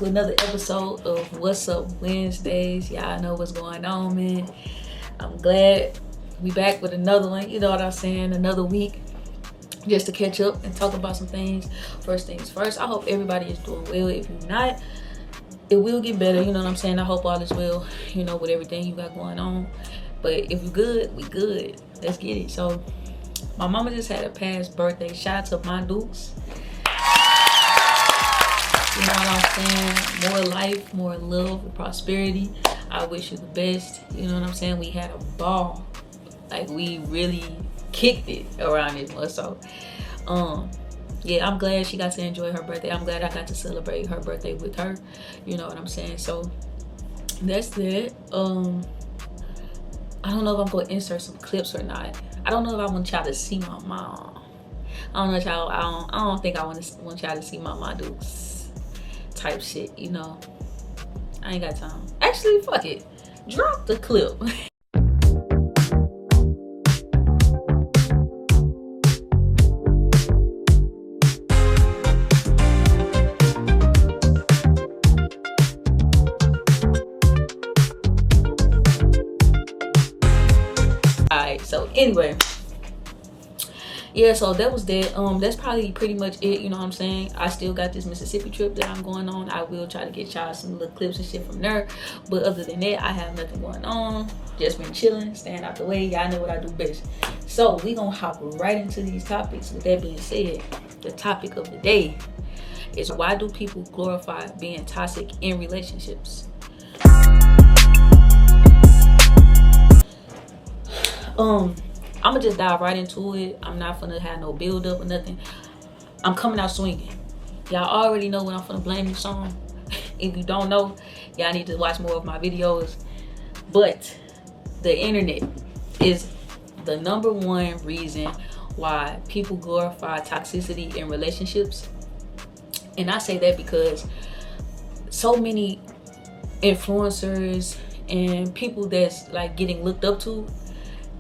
to another episode of What's Up Wednesdays. Y'all know what's going on, man. I'm glad we back with another one. You know what I'm saying? Another week just to catch up and talk about some things. First things first, I hope everybody is doing well. If you're not, it will get better. You know what I'm saying? I hope all is well, you know, with everything you got going on. But if you good, we good. Let's get it. So my mama just had a past birthday. Shout out to my Dukes. You know what I'm saying? More life, more love, and prosperity. I wish you the best. You know what I'm saying? We had a ball. Like, we really kicked it around this month. So, yeah, I'm glad she got to enjoy her birthday. I'm glad I got to celebrate her birthday with her. You know what I'm saying? So, that's it. I don't know if I'm going to insert some clips or not. I don't know if I want y'all to see my mom. I don't know, y'all. I don't think I want y'all to see my Dukes type shit, you know. I ain't got time. Actually, fuck it. Drop the clip. Alright, so anyway. Yeah, so that was that. That's probably pretty much it, you know what I'm saying? I still got this Mississippi trip that I'm going on. I will try to get y'all some little clips and shit from there. But other than that, I have nothing going on. Just been chilling, staying out the way. Y'all know what I do best. So we gonna hop right into these topics. With that being said, the topic of the day is, why do people glorify being toxic in relationships? I'm gonna just dive right into it. I'm not gonna have no build up or nothing. I'm coming out swinging. Y'all already know what I'm gonna blame this on. If you don't know, y'all need to watch more of my videos. But the internet is the number one reason why people glorify toxicity in relationships. And I say that because so many influencers and people that's like getting looked up to,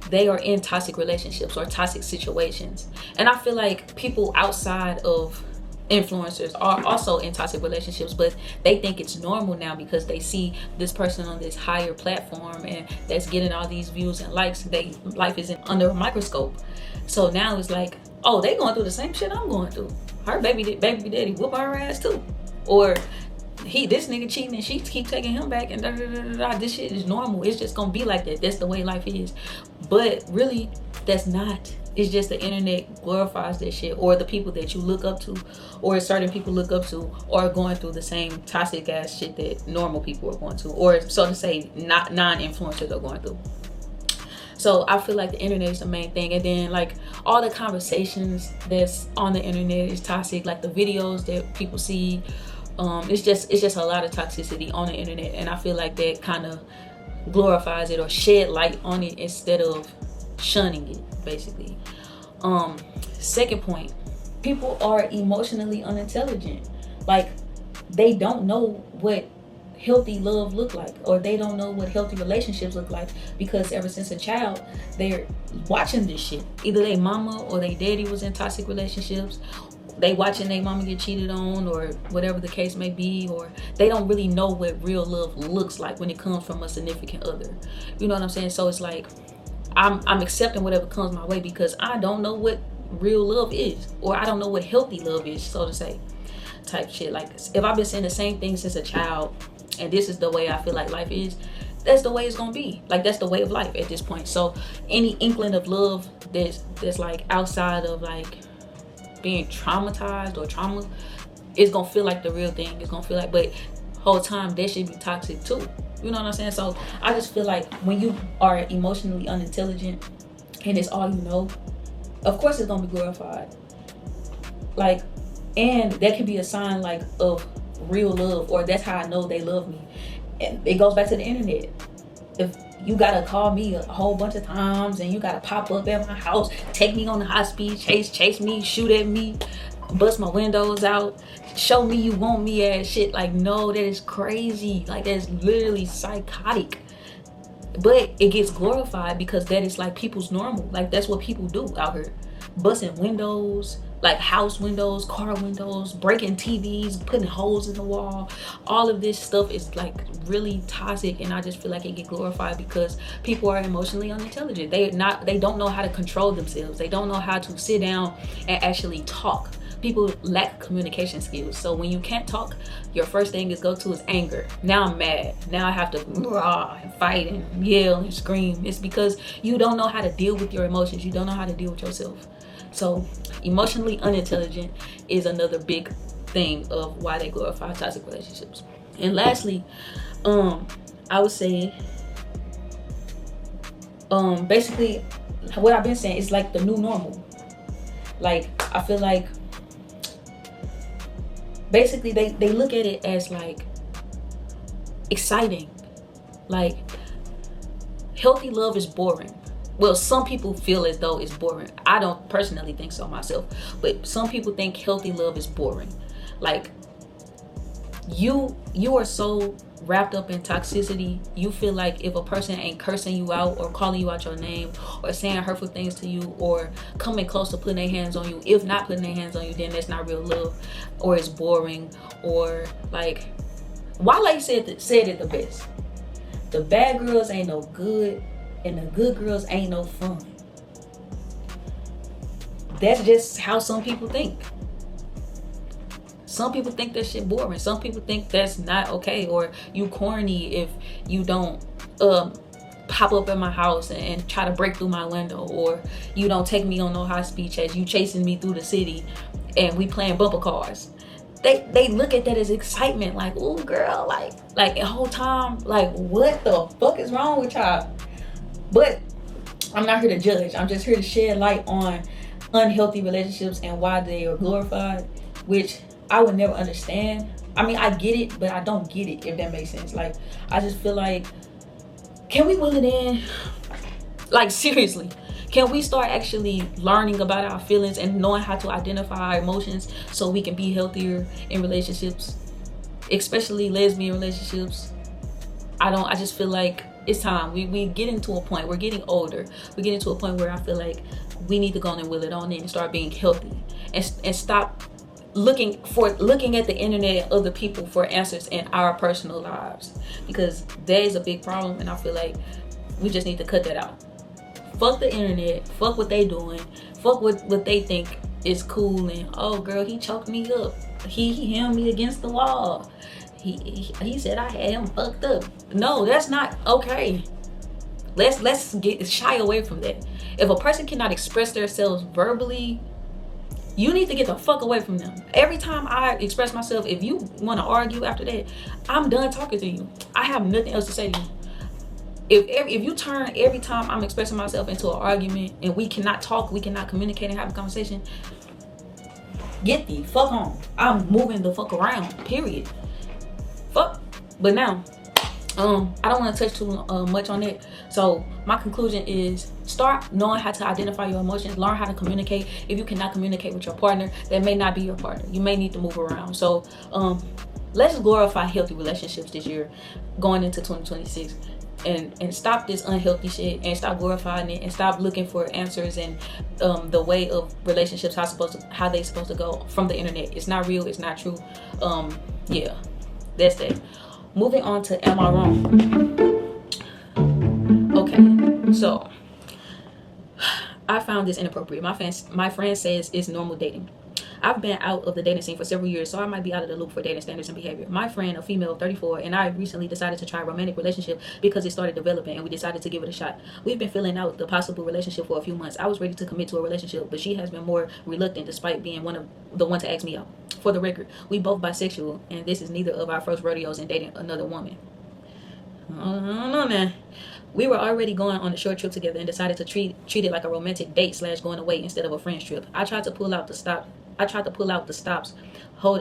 they are in toxic relationships or toxic situations. And I feel like people outside of influencers are also in toxic relationships, but they think it's normal now because they see this person on this higher platform and that's getting all these views and likes. They life isn't under a microscope. So now it's like, oh, they going through the same shit I'm going through. Her baby daddy whoop her ass too. Or this nigga cheating and she keep taking him back and this shit is normal. It's just gonna be like that. That's the way life is. But really, that's not. It's just the internet glorifies that shit, or the people that you look up to, or certain people look up to, are going through the same toxic ass shit that normal people are going to, or so to say, not non-influencers are going through. So I feel like the internet is the main thing, and then like all the conversations that's on the internet is toxic. Like the videos that people see. It's just a lot of toxicity on the internet, and I feel like that kind of glorifies it or shed light on it instead of shunning it, basically. Second point, people are emotionally unintelligent. Like, they don't know what healthy love look like, or they don't know what healthy relationships look like, because ever since a child they're watching this shit. Either their mama or their daddy was in toxic relationships, they watching their mama get cheated on, or whatever the case may be, or they don't really know what real love looks like when it comes from a significant other. You know what I'm saying? So it's like I'm accepting whatever comes my way because I don't know what real love is, or I don't know what healthy love is, so to say, type shit. Like, if I've been saying the same thing since a child and this is the way I feel like life is, that's the way it's gonna be. Like, that's the way of life at this point. So any inkling of love that's like outside of like being traumatized or trauma, it's gonna feel like the real thing. It's gonna feel like, but whole time that should be toxic too. You know what I'm saying? So I just feel like when you are emotionally unintelligent and it's all you know, of course it's gonna be glorified. Like, and that could be a sign like of real love, or that's how I know they love me. And it goes back to the internet. If you gotta call me a whole bunch of times and you gotta pop up at my house, take me on the high speed chase me, shoot at me, bust my windows out, show me you want me ass shit. Like, no, that is crazy. Like, that's literally psychotic. But it gets glorified because that is like people's normal. Like, that's what people do out here. Busting windows, like house windows, car windows, breaking TVs, putting holes in the wall. All of this stuff is like really toxic, and I just feel like it get glorified because people are emotionally unintelligent. They don't know how to control themselves. They don't know how to sit down and actually talk. People lack communication skills. So when you can't talk, your first thing is anger. Now I'm mad. Now I have to and fight and yell and scream. It's because you don't know how to deal with your emotions. You don't know how to deal with yourself. So emotionally unintelligent is another big thing of why they glorify toxic relationships. And lastly, I would say, basically what I've been saying is like the new normal. Like, I feel like basically they look at it as like exciting. Like, healthy love is boring. Well, some people feel as though it's boring. I don't personally think so myself, but some people think healthy love is boring. Like, you are so wrapped up in toxicity. You feel like if a person ain't cursing you out or calling you out your name or saying hurtful things to you or coming close to putting their hands on you, if not putting their hands on you, then that's not real love, or it's boring. Or like Wale said it the best: the bad girls ain't no good and the good girls ain't no fun. That's just how some people think. Some people think that shit boring. Some people think that's not okay, or you corny if you don't pop up at my house and try to break through my window, or you don't take me on no high speed chase. You chasing me through the city and we playing bumper cars. They look at that as excitement, like, ooh girl, like the whole time, like, what the fuck is wrong with y'all? But I'm not here to judge. I'm just here to shed light on unhealthy relationships and why they are glorified, which I would never understand. I mean, I get it, but I don't get it, if that makes sense. Like, I just feel like, can we will it in? Like, seriously, can we start actually learning about our feelings and knowing how to identify our emotions so we can be healthier in relationships, especially lesbian relationships? I just feel like it's time. We getting to a point. We're getting older. We're getting to a point where I feel like we need to go and will it on in and start being healthy and stop looking at the internet and other people for answers in our personal lives, because that is a big problem. And I feel like we just need to cut that out. Fuck the internet. Fuck what they doing. Fuck what they think is cool. And, oh girl, he choked me up. He held me against the wall. He said I had him fucked up. No, that's not okay. Let's get shy away from that. If a person cannot express themselves verbally, you need to get the fuck away from them. Every time I express myself, if you want to argue after that, I'm done talking to you. I have nothing else to say to you. If you turn every time I'm expressing myself into an argument and we cannot talk, we cannot communicate and have a conversation, get the fuck on. I'm moving the fuck around, period. Fuck. But now, I don't want to touch too much on it. So my conclusion is, start knowing how to identify your emotions. Learn how to communicate. If you cannot communicate with your partner, that may not be your partner. You may need to move around. So let's glorify healthy relationships this year, going into 2026. And stop this unhealthy shit, and stop glorifying it, and stop looking for answers and the way of relationships, how they supposed to go from the internet. It's not real. It's not true. Yeah, that's that. Moving on to am I wrong? Okay, so I found this inappropriate. My friend says it's normal dating. I've been out of the dating scene for several years, so I might be out of the loop for dating standards and behavior. My friend, a female of 34, and I recently decided to try a romantic relationship because it started developing, and we decided to give it a shot. We've been filling out the possible relationship for a few months. I was ready to commit to a relationship, but she has been more reluctant despite being the one to ask me out. For the record, we both bisexual, and this is neither of our first rodeos in dating another woman. I don't know, man. We were already going on a short trip together and decided to treat it like a romantic date / going away instead of a friend's trip. I tried to pull out the stops,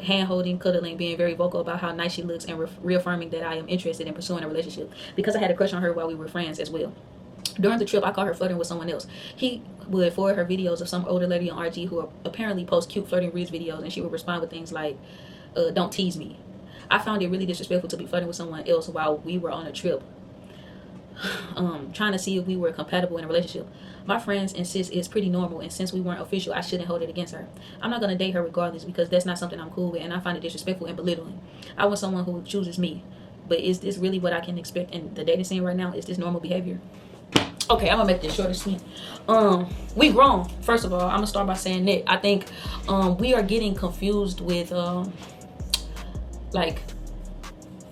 hand holding, cuddling, being very vocal about how nice she looks, and reaffirming that I am interested in pursuing a relationship because I had a crush on her while we were friends as well. During the trip, I caught her flirting with someone else. He would forward her videos of some older lady on RG who apparently posts cute flirting reels videos, and she would respond with things like, don't tease me. I found it really disrespectful to be flirting with someone else while we were on a trip. trying to see if we were compatible in a relationship. My friends insist it's pretty normal, and since we weren't official, I shouldn't hold it against her. I'm not gonna date her regardless because that's not something I'm cool with, and I find it disrespectful and belittling. I want someone who chooses me, but is this really what I can expect in the dating scene right now? Is this normal behavior? Okay, I'm gonna make this short and sweet. We grown. First of all, I'm gonna start by saying that I think we are getting confused with like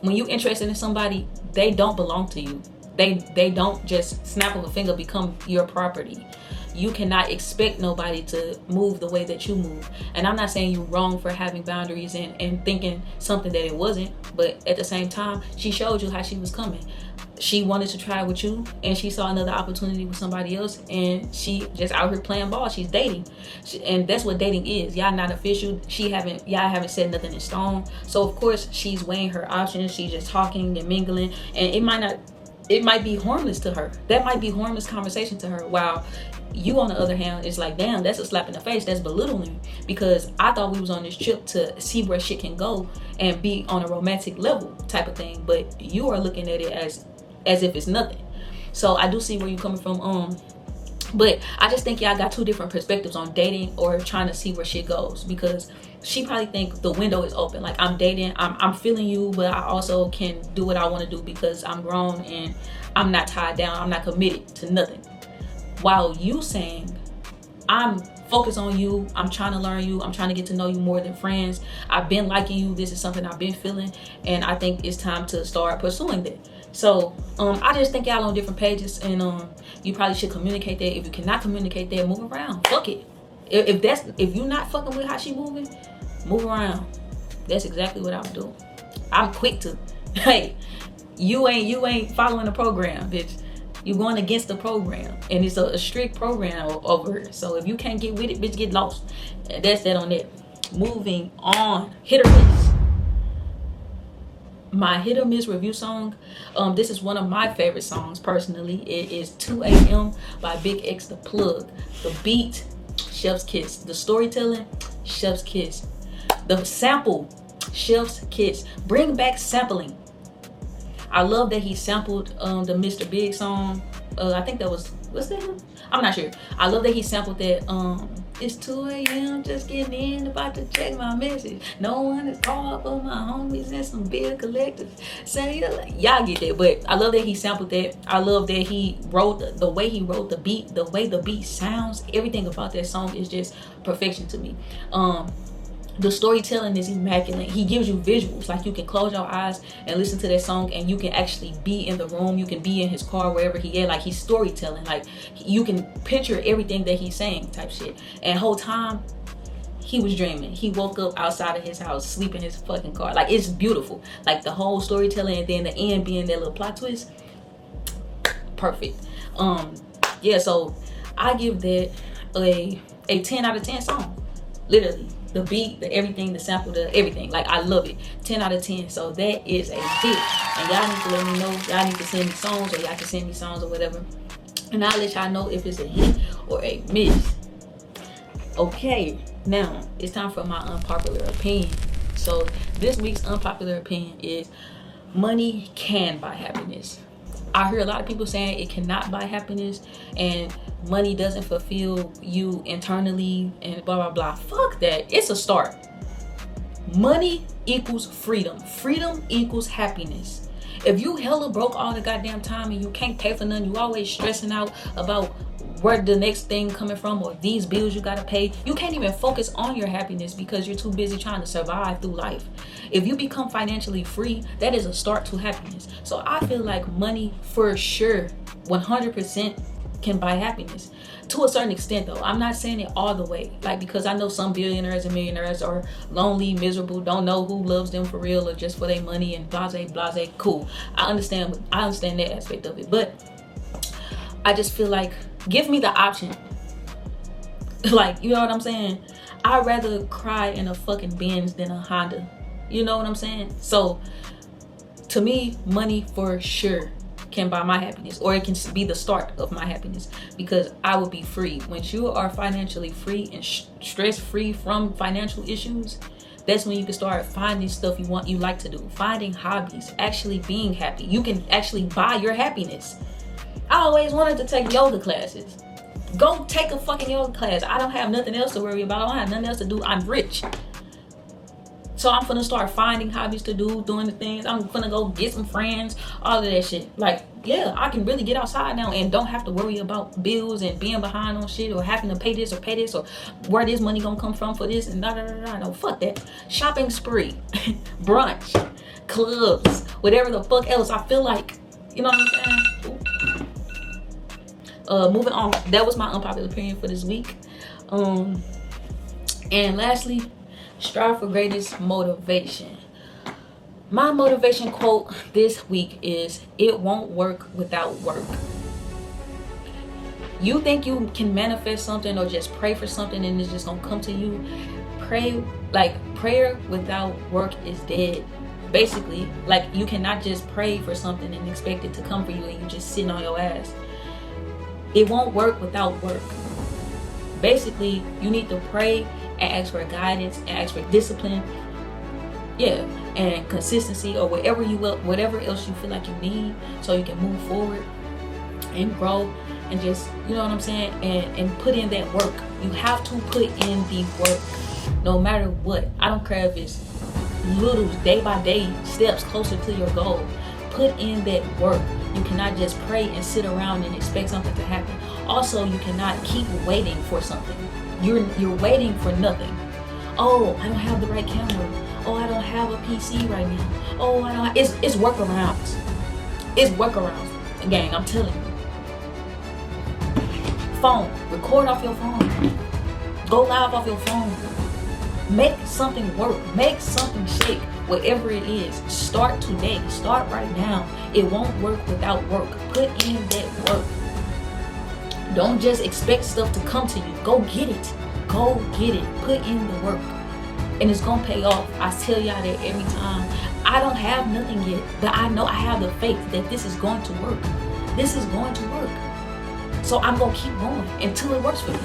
when you interested in somebody, they don't belong to you. They don't just snap of a finger become your property. You cannot expect nobody to move the way that you move. And I'm not saying you're wrong for having boundaries and thinking something that it wasn't, but at the same time, she showed you how she was coming. She wanted to try with you, and she saw another opportunity with somebody else, and she just out here playing ball. She's dating, and that's what dating is. Y'all not official. Y'all haven't said nothing in stone. So of course she's weighing her options. She's just talking and mingling, and it might be harmless to her. That might be harmless conversation to her. While you, on the other hand, is like, damn, that's a slap in the face. That's belittling, because I thought we was on this trip to see where shit can go and be on a romantic level type of thing. But you are looking at it as if it's nothing. So I do see where you're coming from. But I just think y'all got two different perspectives on dating or trying to see where shit goes, because she probably think the window is open. Like, I'm dating, I'm feeling you, but I also can do what I want to do because I'm grown and I'm not tied down. I'm not committed to nothing. While you saying, I'm focused on you, I'm trying to learn you, I'm trying to get to know you more than friends. I've been liking you. This is something I've been feeling, and I think it's time to start pursuing that. So I just think y'all on different pages, and you probably should communicate that. If you cannot communicate that, move around. Fuck it. If you're not fucking with how she moving, move around. That's exactly what I would do. I'm quick to, hey, you ain't following the program, bitch. You're going against the program, and it's a strict program over here. So if you can't get with it, bitch, get lost. That's that on that. Moving on. Hit or miss. My hit or miss review song. This is one of my favorite songs personally. It is 2 a.m. by Big X the Plug. The beat, chef's kiss. The storytelling, chef's kiss. The sample, chef's kiss. Bring back sampling. I love that he sampled the Mr. Big song. I think that was, what's that? I'm not sure. I love that he sampled that. It's 2 a.m. just getting in, about to check my message. No one is called for my homies and some bill collectors. Say y'all get that, but I love that he sampled that. I love that he wrote the way he wrote the beat, the way the beat sounds. Everything about that song is just perfection to me. The storytelling is immaculate. He gives you visuals. Like, you can close your eyes and listen to that song, and you can actually be in the room. You can be in his car, wherever he is. Like, he's storytelling. Like, you can picture everything that he's saying type shit. And whole time, he was dreaming. He woke up outside of his house, sleep in his fucking car. Like, it's beautiful. Like, the whole storytelling, and then the end being that little plot twist. Perfect. Yeah, so I give that a 10 out of 10 song. Literally. The beat, the everything, the sample, the everything. Like, I love it. 10 out of 10. So that is a hit. And y'all need to let me know. Y'all need to send me songs, or y'all can send me songs or whatever. And I'll let y'all know if it's a hit or a miss. Okay, now it's time for my unpopular opinion. So this week's unpopular opinion is money can buy happiness. I hear a lot of people saying it cannot buy happiness, and money doesn't fulfill you internally, and blah blah blah. Fuck that. It's a start. Money equals freedom. Freedom equals happiness. If you hella broke all the goddamn time and you can't pay for nothing, you always stressing out about where the next thing coming from, or these bills you gotta pay, you can't even focus on your happiness because you're too busy trying to survive through life. If you become financially free, that is a start to happiness. So I feel like money for sure 100% can buy happiness, to a certain extent though. I'm not saying it all the way, like, because I know some billionaires and millionaires are lonely, miserable, don't know who loves them for real or just for their money, and blase. Cool, I understand that aspect of it, but I just feel like, give me the option. Like, you know what I'm saying? I'd rather cry in a fucking Benz than a Honda. You know what I'm saying? So to me, money for sure can buy my happiness, or it can be the start of my happiness, because I will be free. Once you are financially free and stress free from financial issues, that's when you can start finding stuff you like to do, finding hobbies, actually being happy. You can actually buy your happiness. I always wanted to take yoga classes. Go take a fucking yoga class. I don't have nothing else to worry about. I don't have nothing else to do. I'm rich. So I'm finna start finding hobbies to do, doing the things. I'm finna go get some friends, all of that shit. Like, yeah, I can really get outside now and don't have to worry about bills and being behind on shit or having to pay this or where this money gonna come from for this and da da da da. No, fuck that. Shopping spree, brunch, clubs, whatever the fuck else I feel like. You know what I'm saying? Moving on. That was my unpopular opinion for this week. And lastly, strive for greatest motivation. My motivation quote this week is, it won't work without work. You think you can manifest something or just pray for something and it's just gonna come to you? Prayer without work is dead. Basically, like, you cannot just pray for something and expect it to come for you and you just sitting on your ass. It won't work without work. Basically, you need to pray and ask for guidance and ask for discipline, and consistency, or whatever else you feel like you need, so you can move forward and grow and just, you know what I'm saying, and put in that work. You have to put in the work, no matter what. I don't care if it's little day by day steps closer to your goal. Put in that work. You cannot just pray and sit around and expect something to happen. Also, you cannot keep waiting for something. You're waiting for nothing. Oh, I don't have the right camera. Oh, I don't have a PC right now. Oh, I don't. It's workarounds. It's workarounds. Gang, I'm telling you. Phone. Record off your phone. Go live off your phone. Make something work. Make something shake. Whatever it is, start today. Start right now. It won't work without work. Put in that work. Don't just expect stuff to come to you. Go get it. Go get it. Put in the work. And it's going to pay off. I tell y'all that every time. I don't have nothing yet, but I know I have the faith that this is going to work. This is going to work. So I'm going to keep going until it works for me.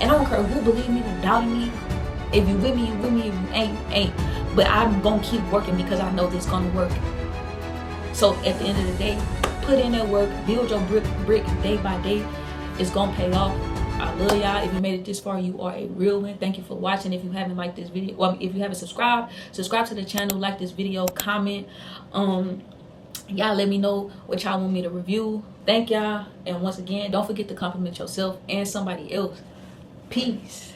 And I don't care who believe me, who doubt me. If you with me, you with me. If you ain't. But I'm going to keep working because I know this is going to work. So at the end of the day, put in that work. Build your brick day by day. It's gonna pay off. I love y'all. If you made it this far, you are a real one. Thank you for watching. If you haven't liked this video, well, if you haven't subscribe to the channel, like this video, comment. Y'all let me know what y'all want me to review. Thank y'all. And once again, don't forget to compliment yourself and somebody else. Peace.